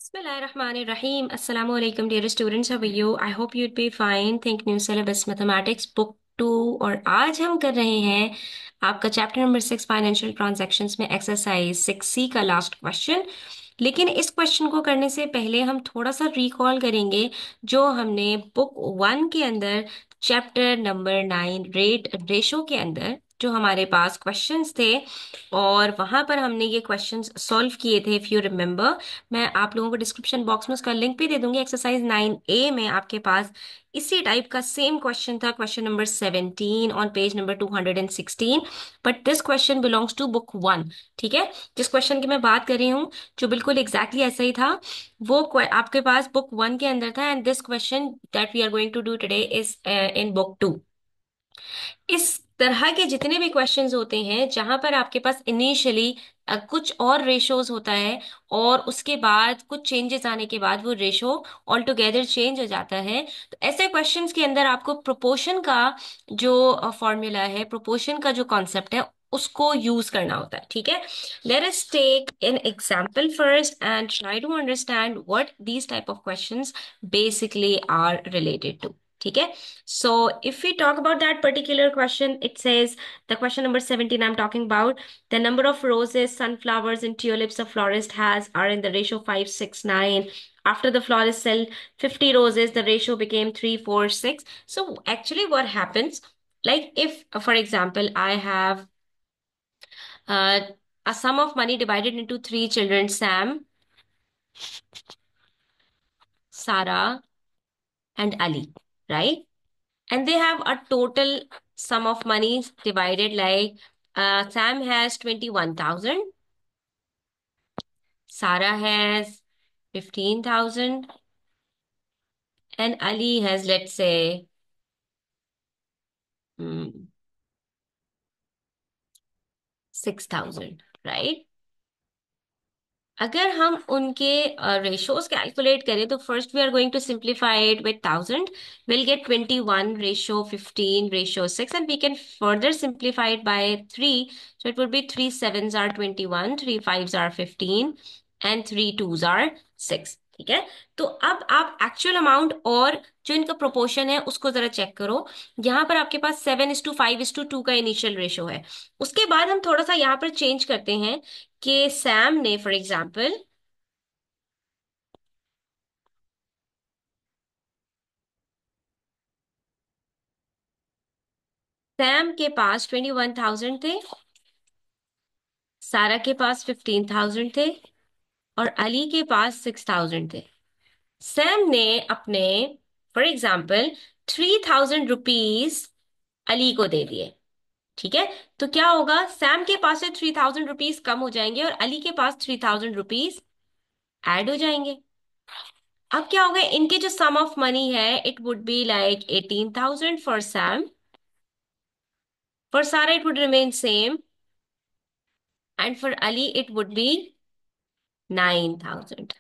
Bismillahirrahmanirrahim. Assalamu alaikum dear students. How are you? I hope you'd be fine. Think new syllabus mathematics book 2 और आज हम कर रहे हैं आपका चैप्टर नंबर 6 फाइनेंशियल ट्रांजैक्शंस में एक्सरसाइज 6C का लास्ट क्वेश्चन। लेकिन इस क्वेश्चन को करने से पहले हम थोड़ा सा रिकॉल करेंगे जो हमने बुक 1 के अंदर चैप्टर नंबर 9 रेट रेशो के अंदर जो हमारे पास क्वेश्चंस थे और वहां पर हमने ये क्वेश्चंस सॉल्व किए थे। इफ यू रिमेम्बर, मैं आप लोगों को डिस्क्रिप्शन बॉक्स में उसका लिंक भी दे दूंगी। एक्सरसाइज 9A में आपके पास इसी टाइप का सेम क्वेश्चन था, question number 17 on page number 216, but this question belongs to book 1। ठीक है, जिस क्वेश्चन की मैं बात कर रही हूँ जो बिल्कुल एग्जैक्टली ऐसा ही था वो आपके पास बुक 1 के अंदर था, and this question that we are going to do today is in book 2। इस तरह के जितने भी क्वेश्चंस होते हैं जहां पर आपके पास इनिशियली कुछ और रेशोज होता है और उसके बाद कुछ चेंजेस आने के बाद वो रेशो ऑल टुगेदर चेंज हो जाता है, तो ऐसे क्वेश्चंस के अंदर आपको प्रोपोर्शन का जो फॉर्मूला है, प्रोपोर्शन का जो कॉन्सेप्ट है, उसको यूज करना होता है। ठीक है, let us take an example first and try to understand what these type of questions basically are related to. ठीक है, so if we talk about that particular question, it says the question number 17 I'm talking about, the number of roses, sunflowers, and tulips a florist has are in the ratio 5:6:9. After the florist sell 50 roses, the ratio became 3:4:6. So actually what happens, like if for example I have uh, a sum of money divided into three children, Sam, Sarah, and Ali, right? And they have a total sum of money divided like Sam has 21,000, Sarah has 15,000, and Ali has, let's say, 6,000, right? अगर हम उनके ratios calculate करें तो first we are going to simplify it with 1000, will get 21 ratio 15 ratio 6, and we can further simplify it by 3, so it would be 3 sevens are 21, 3 fives are 15, and 3 twos are 6। ठीक है, तो अब आप actual amount और जो इनका proportion है उसको जरा चेक करो। यहाँ पर आपके पास 7:5:2 का इनिशियल रेशो है। उसके बाद हम थोड़ा सा यहाँ पर चेंज करते हैं कि सैम ने फॉर एग्जाम्पल सैम के पास 21,000 थे, सारा के पास 15,000 थे, और अली के पास 6,000 थे। सैम ने अपने फॉर एग्जाम्पल 3,000 रुपीज अली को दे दिए। ठीक है, तो क्या होगा, सैम के पास से 3,000 रुपीज कम हो जाएंगे और अली के पास 3,000 रुपीज ऐड हो जाएंगे। अब क्या होगा, इनके जो सम ऑफ मनी है it would be like 18,000 for Sam, for Sara it would remain same, and for Ali it would be 9,000।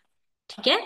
ठीक है,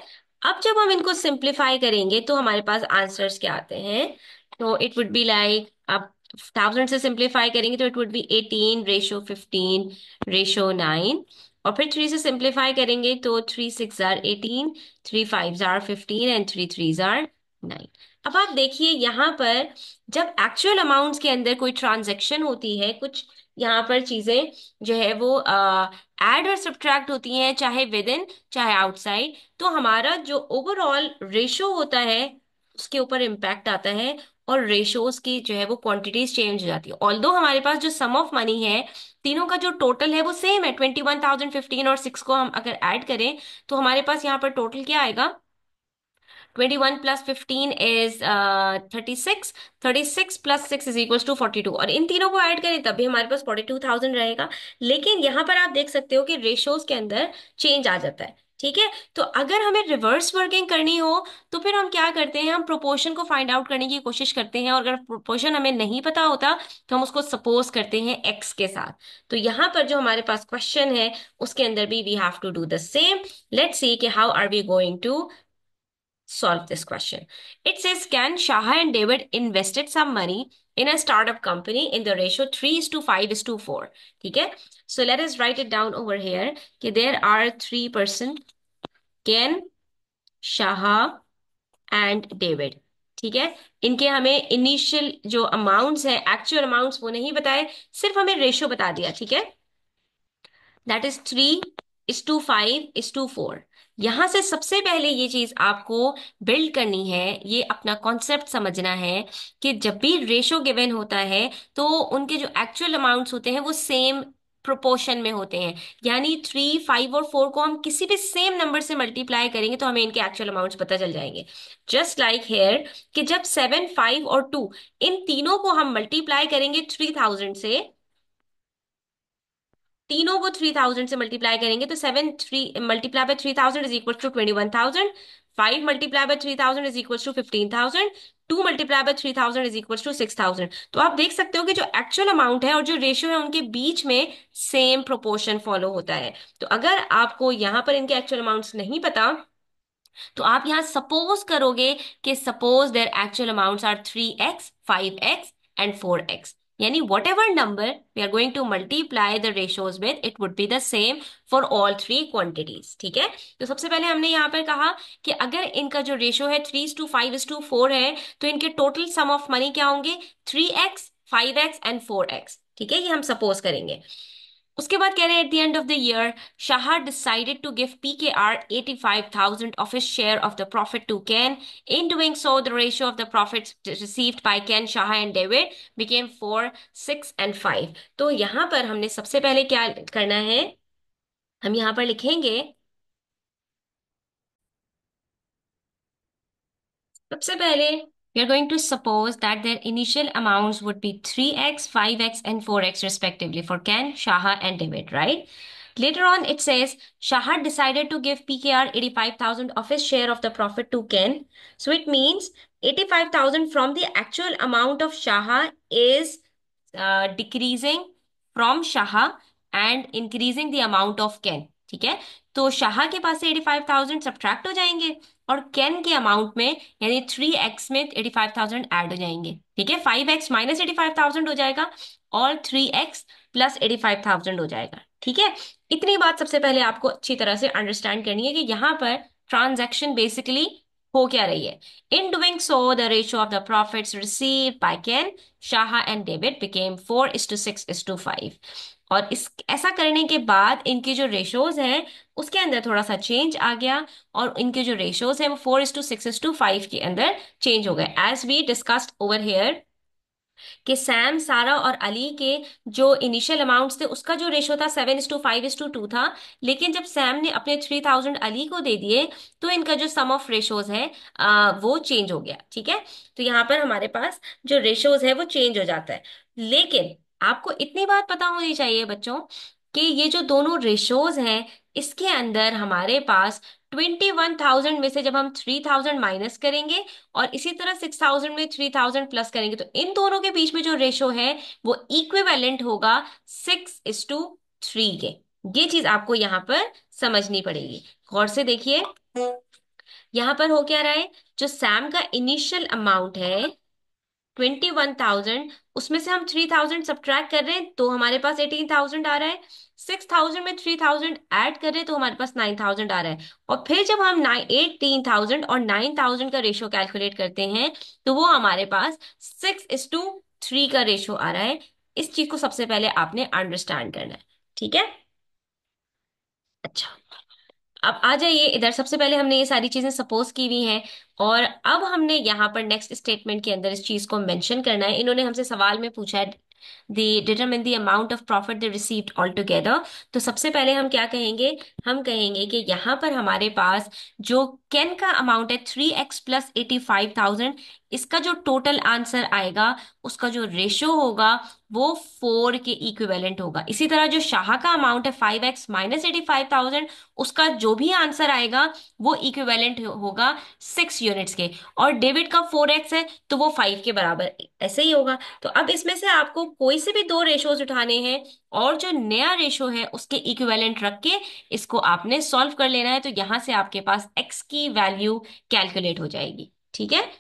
अब जब हम इनको सिंप्लीफाई करेंगे तो हमारे पास आंसर्स क्या आते हैं, तो इट वुड बी लाइक, अब 1000 से सिंप्लीफाई करेंगे तो it would B 18 ratio 15 ratio 9, और फिर 3 से सिंप्लीफाई करेंगे तो 3 6 आर 18, 3 5 आर 15, एंड 3 3 आर 9। अब आप देखिए यहाँ पर जब एक्चुअल अमाउंट्स के अंदर कोई ट्रांजेक्शन होती है, कुछ यहाँ पर चीजें जो है वो ऐड और सब्ट्रैक्ट होती हैं, चाहे विद इन चाहे आउटसाइड, तो हमारा जो ओवरऑल रेशो होता है उसके ऊपर इम्पैक्ट आता है, और रेशोज की जो है वो क्वांटिटीज चेंज हो जाती है। ऑल्दो हमारे पास जो सम ऑफ मनी है तीनों का जो टोटल है वो सेम है, 21,000, 15 और 6 को हम अगर ऐड करें तो हमारे पास यहाँ पर टोटल क्या आएगा, 21 + 15 is 36, 36 + 6 = 42, और इन तीनों को ऐड करें तब भी हमारे पास 42,000 रहेगा। लेकिन यहाँ पर आप देख सकते हो कि रेशोज के अंदर चेंज आ जाता है। ठीक है, तो अगर हमें रिवर्स वर्किंग करनी हो तो फिर हम क्या करते हैं, हम प्रोपोर्शन को फाइंड आउट करने की कोशिश करते हैं, और अगर प्रोपोर्शन हमें नहीं पता होता तो हम उसको सपोज करते हैं एक्स के साथ। तो यहाँ पर जो हमारे पास क्वेश्चन है उसके अंदर भी we have to do the same. Let's see कि how are we going to solve this question. It says, can Shaha and David invested some money in a startup company in the ratio 3:5:4? ठीक है, so let us write it down over here कि there are 3 person can Shah and David. ठीक है। इनके हमें initial जो amounts है, actual amounts वो नहीं बताए, सिर्फ हमें रेशो बता दिया। ठीक है। That is 3:5:4। यहां से सबसे पहले ये चीज आपको बिल्ड करनी है, ये अपना कॉन्सेप्ट समझना है कि जब भी रेशो गिवन होता है तो उनके जो एक्चुअल अमाउंट्स होते हैं वो सेम प्रोपोर्शन में होते हैं। यानी 3, 5 और 4 को हम किसी भी सेम नंबर से मल्टीप्लाई करेंगे तो हमें इनके एक्चुअल अमाउंट्स पता चल जाएंगे। जस्ट लाइक हेयर कि जब 7, 5 और 2 इन तीनों को हम मल्टीप्लाई करेंगे 3000 से, तीनों को 3000 से मल्टीप्लाई करेंगे तो 7 3 multiply by 3000 is equal to 21,000। 5 multiply by 3000 is equal to 15,000। 2 multiply by 3000 is equal to 6,000। तो आप देख सकते हो कि जो एक्चुअल अमाउंट है और जो रेशियो है उनके बीच में सेम प्रोपोर्शन फॉलो होता है। तो अगर आपको यहां पर इनके एक्चुअल अमाउंट्स नहीं पता तो आप यहां सपोज करोगे कि suppose their actual amounts are 3x, 5x and 4x। यानी whatever number we are going to multiply the ratios with, it would be the same for all three quantities. ठीक है। तो सबसे पहले हमने यहां पर कहा कि अगर इनका जो रेशियो है 3:5:4 है तो इनके टोटल सम ऑफ मनी क्या होंगे? 3x, 5x and 4x। ठीक है, ये हम सपोज करेंगे। उसके बाद कह रहे हैं at the end of the year Shah decided to give PKR 85,000 of his share of the profit to Ken. In doing so, the ratio of the profits received by Ken, Shah and David became 4, 6 and 5। तो यहां पर हमने सबसे पहले क्या करना है, हम यहां पर लिखेंगे, सबसे पहले we are going to suppose that their initial amounts would be 3x, 5x, and 4x respectively for Ken, Shaha, and David, right? Later on, it says Shaha decided to give PKR 85,000 of his share of the profit to Ken. So it means 85,000 from the actual amount of Shaha is decreasing from Shaha and increasing the amount of Ken। ठीक है। तो शाह के पास से 85,000 subtract हो जाएंगे और केन के amount में यानी 3x में 85,000 ऐड हो जाएंगे। ठीक है। 5x - 85,000 हो जाएगा और 3x + 85,000 हो जाएगा। ठीक है। इतनी बात सबसे पहले आपको अच्छी तरह से अंडरस्टैंड करनी है कि यहां पर ट्रांजैक्शन बेसिकली हो क्या रही है। In doing so the ratio of the profits received by Ken, Shah and David became 4:6:5। और इस ऐसा करने के बाद इनके जो रेशोज हैं उसके अंदर थोड़ा सा चेंज आ गया और इनके जो रेशोज हैं वो 4:6:5 के अंदर चेंज हो गए। As we discussed over here कि सैम, सारा और अली के जो इनिशियल अमाउंट्स थे उसका जो रेशो था 7:5:2 था। लेकिन जब सैम ने अपने 3,000 अली को दे दिए तो इनका जो सम ऑफ रेशोज है वो चेंज हो गया। ठीक है। तो यहाँ पर हमारे पास जो रेशोज है वो चेंज हो जाता है। लेकिन आपको इतनी बात पता होनी चाहिए बच्चों कि ये जो दोनों रेशोज हैं इसके अंदर हमारे पास 21,000 में से जब हम 3,000 माइनस करेंगे और इसी तरह 6,000 में 3,000 प्लस करेंगे तो इन दोनों के बीच में जो रेशो है वो इक्विवेलेंट होगा 6:3 के। ये चीज आपको यहाँ पर समझनी पड़ेगी। गौर से देखिए यहाँ पर हो क्या रहा है, जो सैम का इनिशियल अमाउंट है 21,000, उसमें से हम 3,000 सब्ट्रैक्ट कर रहे हैं तो हमारे पास 18,000 आ रहा है। 6,000 में 3,000 ऐड कर रहे हैं तो हमारे पास 9,000 आ रहा है। और फिर जब हम 18,000 और 9,000 का रेशियो कैलकुलेट करते हैं तो वो हमारे पास 6:3 का रेशियो आ रहा है। इस चीज को सबसे पहले आपने अंडरस्टैंड करना है। ठीक है। अच्छा, अब आ जाइए इधर। सबसे पहले हमने ये सारी चीजें सपोज की हुई हैं और अब हमने यहाँ पर नेक्स्ट स्टेटमेंट के अंदर इस चीज को मेंशन करना है। इन्होंने हमसे सवाल में पूछा है the determine the amount of profit they received all together. तो सबसे पहले हम क्या कहेंगे, हम कहेंगे कि यहाँ पर हमारे पास जो केन का अमाउंट है 3x + 85,000, इसका जो टोटल आंसर आएगा उसका जो रेशो होगा वो 4 के इक्विवेलेंट होगा। इसी तरह जो शाह का अमाउंट है 5x - 85,000, उसका जो भी आंसर आएगा वो इक्विवेलेंट होगा 6 यूनिट्स के। और डेबिट का 4x है तो वो 5 के बराबर ऐसे ही होगा। तो अब इसमें से आपको कोई से भी दो रेशोज उठाने हैं और जो नया रेशो है उसके इक्विवेलेंट रख के इसको आपने सॉल्व कर लेना है। तो यहां से आपके पास x की वैल्यू कैलकुलेट हो जाएगी। ठीक है।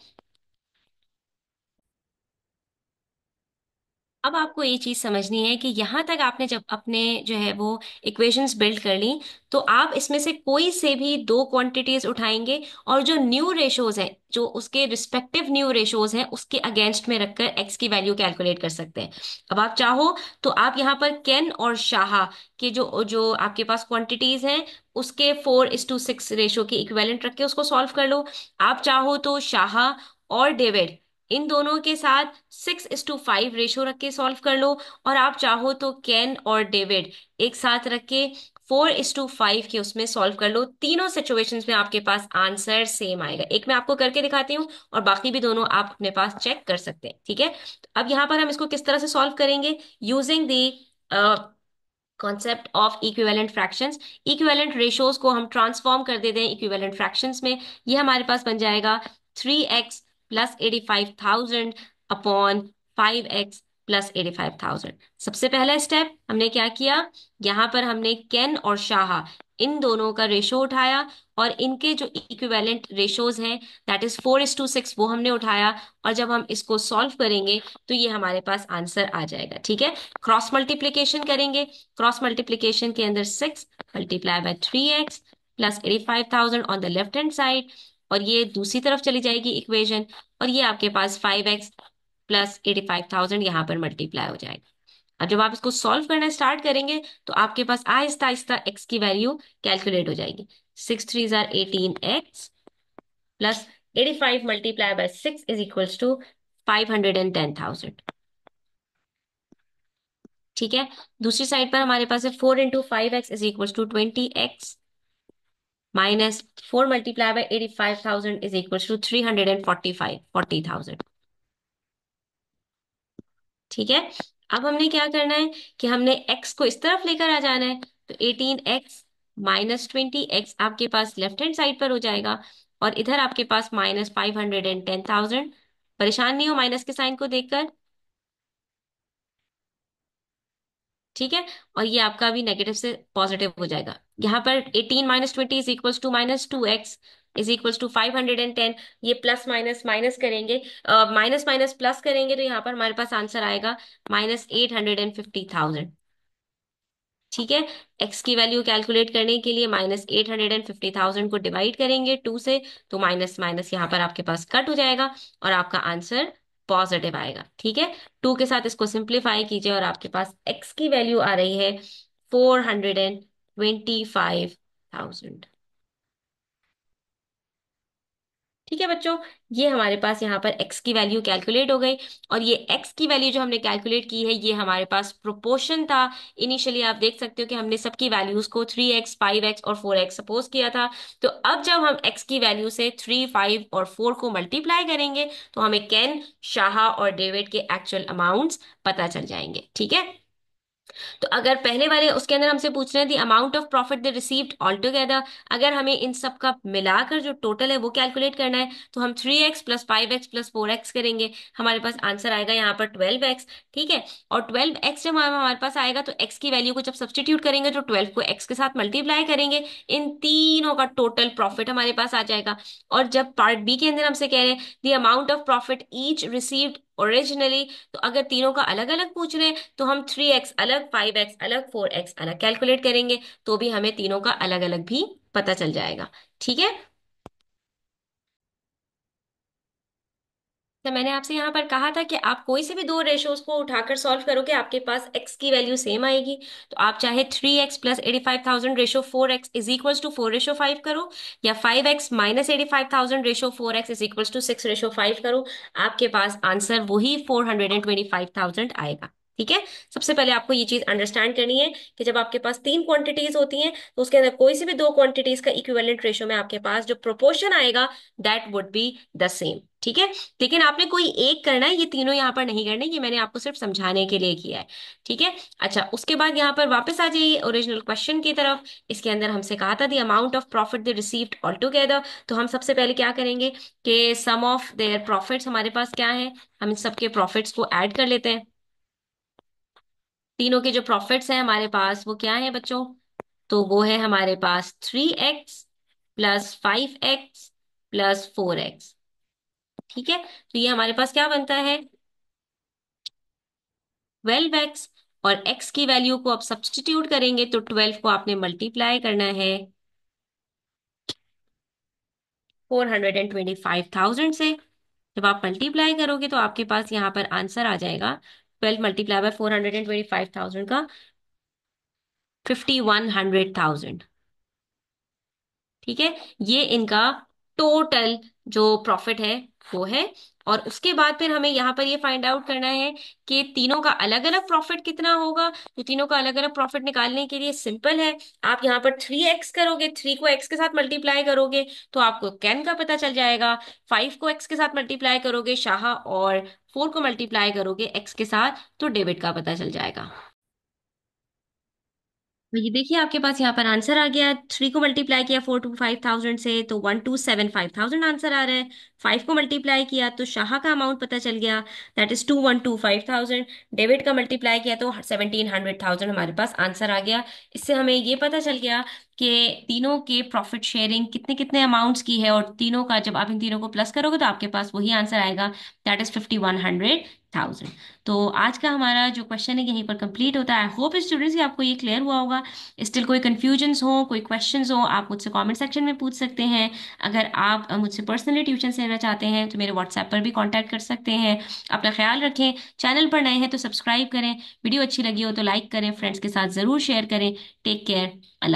अब आपको ये चीज समझनी है कि यहां तक आपने जब अपने जो है वो इक्वेशंस बिल्ड कर ली, तो आप इसमें से कोई से भी दो क्वांटिटीज उठाएंगे और जो न्यू रेशोज हैं, जो उसके रिस्पेक्टिव न्यू रेशोज हैं, उसके अगेंस्ट में रखकर एक्स की वैल्यू कैलकुलेट कर सकते हैं। अब आप चाहो तो आप यहाँ पर केन और शाह के जो जो आपके पास क्वांटिटीज हैं, उसके 4:6 रेशो की इक्विवेलेंट रख के उसको सॉल्व कर लो। आप चाहो तो शाह और डेविड इन दोनों के साथ 6:5 रेशो रख के सॉल्व कर लो। और आप चाहो तो केन और डेविड एक साथ रख के 4:5 के उसमें सॉल्व कर लो। तीनों सिचुएशंस में आपके पास आंसर सेम आएगा। एक मैं आपको करके दिखाती हूँ और बाकी भी दोनों आप अपने पास चेक कर सकते हैं, ठीक है। तो अब यहाँ पर हम इसको किस तरह से सॉल्व करेंगे, using the concept of equivalent fractions. Equivalent ratios को हम ट्रांसफॉर्म कर देते हैं इक्विवेलेंट फ्रैक्शंस में। ये हमारे पास बन जाएगा 3x + 85,000 अपॉन 5x + 85,000। सबसे पहला स्टेप हमने क्या किया, यहाँ पर हमने केन और शाह इन दोनों का रेशो उठाया और इनके जो इक्विवेलेंट रेशोज हैं, दैट इज 4:6, वो हमने उठाया। और जब हम इसको सॉल्व करेंगे तो ये हमारे पास आंसर आ जाएगा, ठीक है। क्रॉस मल्टीप्लीकेशन करेंगे। क्रॉस मल्टीप्लीकेशन के अंदर 6 × 3x + 85,000 on the left hand side, और ये दूसरी तरफ चली जाएगी इक्वेशन, और ये आपके पास 5x + 85,000 यहाँ पर मल्टीप्लाई हो जाएगा। अब जब आप इसको सॉल्व करना स्टार्ट करेंगे तो आपके पास आहिस्ता आहिस्ता एक्स की वैल्यू कैलकुलेट हो जाएगी। 6 × 3 = 18x plus 85 multiply by 6 is equals to 510,000, ठीक है। दूसरी साइड पर हमारे पास है 4 × 5x is equals to 20x minus 4 multiply by 85,000 is equals to 345 40,000, ठीक है। अब हमने क्या करना है कि हमने x को इस तरफ लेकर आ जाना है। तो 18x माइनस 20x आपके पास लेफ्ट हैंड साइड पर हो जाएगा, और इधर आपके पास -510,000। परेशान नहीं हो माइनस के साइन को देखकर, ठीक है। और ये आपका भी नेगेटिव से पॉजिटिव हो जाएगा। यहाँ पर 18 - 20 is equals to -2x is equals to 510। ये प्लस माइनस माइनस करेंगे, माइनस माइनस प्लस करेंगे, तो यहाँ पर हमारे पास आंसर आएगा -850,000, ठीक है। एक्स की वैल्यू कैलकुलेट करने के लिए -850,000 को डिवाइड करेंगे 2 से, तो माइनस माइनस यहाँ पर आपके पास कट हो जाएगा और आपका आंसर पॉजिटिव आएगा, ठीक है। 2 के साथ इसको सिंप्लीफाई कीजिए और आपके पास एक्स की वैल्यू आ रही है 425,000, ठीक है बच्चों। ये हमारे पास यहाँ पर x की वैल्यू कैलकुलेट हो गई। और ये x की वैल्यू जो हमने कैलकुलेट की है, ये हमारे पास प्रोपोर्शन था। इनिशियली आप देख सकते हो कि हमने सबकी वैल्यूज को 3x 5x और 4x सपोज किया था। तो अब जब हम x की वैल्यू से 3 5 और 4 को मल्टीप्लाई करेंगे तो हमें केन, शाह और डेविड के एक्चुअल अमाउंट्स पता चल जाएंगे, ठीक है। तो अगर पहले वाले उसके अंदर हमसे पूछ रहे हैं the amount of profit they received all together, अगर हमें इन सब का मिलाकर जो टोटल है वो कैलकुलेट करना है, तो हम 3x + 5x + 4x करेंगे। हमारे पास आंसर आएगा यहाँ पर 12x, ठीक है। और 12x जब हमारे पास आएगा तो x की वैल्यू को जब सब्सटीट्यूट करेंगे तो 12 को x के साथ मल्टीप्लाई करेंगे, इन तीनों का टोटल प्रॉफिट हमारे पास आ जाएगा। और जब पार्ट बी के अंदर हमसे कह रहे हैं the amount of profit each received originally, तो अगर तीनों का अलग अलग पूछ रहे हैं तो हम 3x अलग, 5x अलग, 4x अलग कैलकुलेट करेंगे, तो भी हमें तीनों का अलग अलग भी पता चल जाएगा, ठीक है। तो मैंने आपसे यहाँ पर कहा था कि आप कोई से भी दो रेशोज को उठाकर सॉल्व करोगे, आपके पास x की वैल्यू सेम आएगी। तो आप चाहे 3x + 85,000 ratio 4x is equals to 4:5 करो, या 5x - 85,000 ratio 4x is equals to 6:5 करो, आपके पास आंसर वही 425,000 आएगा, ठीक है। सबसे पहले आपको ये चीज अंडरस्टैंड करनी है कि जब आपके पास तीन क्वांटिटीज होती हैं तो उसके अंदर कोई सी भी दो क्वांटिटीज का इक्विवेलेंट रेशो में आपके पास जो प्रोपोर्शन आएगा that would be the same, ठीक है। लेकिन आपने कोई एक करना है, ये तीनों यहाँ पर नहीं करने, ये मैंने आपको सिर्फ समझाने के लिए किया है, ठीक है। अच्छा, उसके बाद यहाँ पर वापस आ जाइए ओरिजिनल क्वेश्चन की तरफ। इसके अंदर हमसे कहा था the amount of profit they received all together, तो हम सबसे पहले क्या करेंगे कि सम ऑफ देयर प्रॉफिट्स हमारे पास क्या है, हम इन सबके प्रॉफिट्स को ऐड कर लेते हैं। तीनों के जो प्रॉफिट्स हैं हमारे पास वो क्या है बच्चों, तो वो है हमारे पास 3x + 5x + 4x, ठीक है। तो ये हमारे पास क्या बनता है, 12x, और x की वैल्यू को अब सब्स्टिट्यूट करेंगे, तो 12 को आपने मल्टीप्लाई करना है 425,000 से। जब आप मल्टीप्लाई करोगे तो आपके पास यहाँ पर आंसर आ जाएगा 12 × 425,000 का 5100,000। ठीक है, ये इनका टोटल जो प्रॉफिट है वो है। और उसके बाद फिर हमें यहाँ पर ये फाइंड आउट करना है कि तीनों का अलग अलग प्रॉफिट कितना होगा। तो तीनों का अलग अलग प्रॉफिट निकालने के लिए सिंपल है, आप यहाँ पर 3x करोगे, 3 को x के साथ मल्टीप्लाई करोगे तो आपको कैन का पता चल जाएगा। 5 को x के साथ मल्टीप्लाई करोगे शाह, और 4 को मल्टीप्लाई करोगे x के साथ तो डेबिट का पता चल जाएगा। तो ये देखिए आपके पास यहाँ पर आंसर आ गया। 3 को मल्टीप्लाई किया 425,000 से तो 1275,000 आंसर आ रहा है। 5 को मल्टीप्लाई किया तो शाह का अमाउंट पता चल गया, दैट इज 2125,000। डेबिट का मल्टीप्लाई किया तो 1700,000 हमारे पास आंसर आ गया। इससे हमें ये पता चल गया कि तीनों के प्रॉफिट शेयरिंग कितने कितने अमाउंट्स की है, और तीनों का जब आप इन तीनों को प्लस करोगे तो आपके पास वही आंसर आएगा, दैट इज 5100,000। तो आज का हमारा जो क्वेश्चन है यहीं पर कंप्लीट होता है। आई होप स्टूडेंट्स कि आपको ये क्लियर हुआ होगा। स्टिल कोई कंफ्यूजन्स हो, कोई क्वेश्चंस हो, आप मुझसे कमेंट सेक्शन में पूछ सकते हैं। अगर आप मुझसे पर्सनली ट्यूशन लेना चाहते हैं तो मेरे व्हाट्सएप पर भी कांटेक्ट कर सकते हैं। अपना ख्याल रखें, चैनल पर नए हैं तो सब्सक्राइब करें, वीडियो अच्छी लगी हो तो लाइक करें, फ्रेंड्स के साथ ज़रूर शेयर करें। Take care.